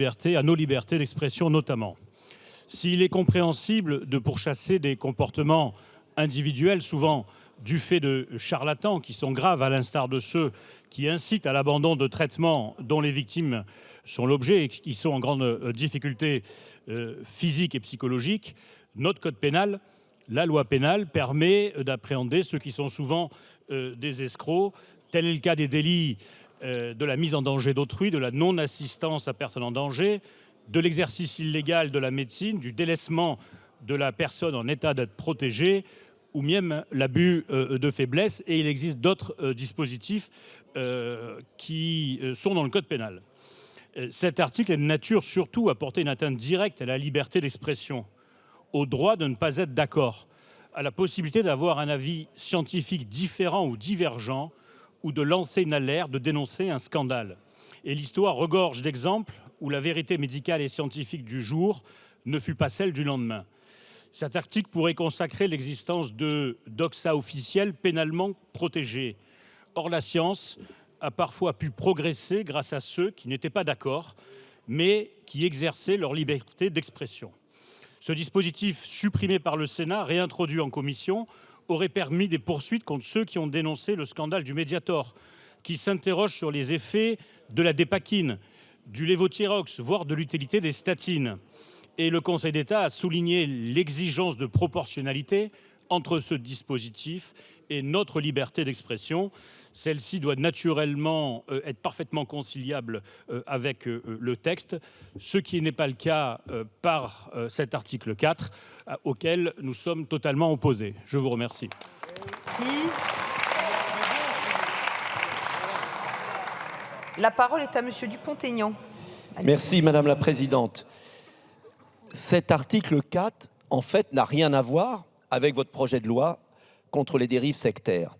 à nos libertés d'expression notamment. S'il est compréhensible de pourchasser des comportements individuels, souvent du fait de charlatans qui sont graves, à l'instar de ceux qui incitent à l'abandon de traitements dont les victimes sont l'objet et qui sont en grande difficulté physique et psychologique, notre code pénal, la loi pénale, permet d'appréhender ceux qui sont souvent des escrocs. Tel est le cas des délits de la mise en danger d'autrui, de la non-assistance à personne en danger, de l'exercice illégal de la médecine, du délaissement de la personne en état d'être protégée, ou même l'abus de faiblesse. Et il existe d'autres dispositifs qui sont dans le code pénal. Cet article est de nature surtout à porter une atteinte directe à la liberté d'expression, au droit de ne pas être d'accord, à la possibilité d'avoir un avis scientifique différent ou divergent, ou de lancer une alerte, de dénoncer un scandale. Et l'histoire regorge d'exemples où la vérité médicale et scientifique du jour ne fut pas celle du lendemain. Cet article pourrait consacrer l'existence de doxa officiels pénalement protégés. Or, la science a parfois pu progresser grâce à ceux qui n'étaient pas d'accord, mais qui exerçaient leur liberté d'expression. Ce dispositif, supprimé par le Sénat, réintroduit en commission, aurait permis des poursuites contre ceux qui ont dénoncé le scandale du Mediator, qui s'interrogent sur les effets de la dépakine, du lévothyrox, voire de l'utilité des statines. Et le Conseil d'État a souligné l'exigence de proportionnalité entre ce dispositif et notre liberté d'expression. Celle-ci doit naturellement être parfaitement conciliable avec le texte, ce qui n'est pas le cas par cet article 4, auquel nous sommes totalement opposés. Je vous remercie. Merci. La parole est à Monsieur Dupont-Aignan. Merci Madame la Présidente. Cet article 4, en fait, n'a rien à voir avec votre projet de loi contre les dérives sectaires.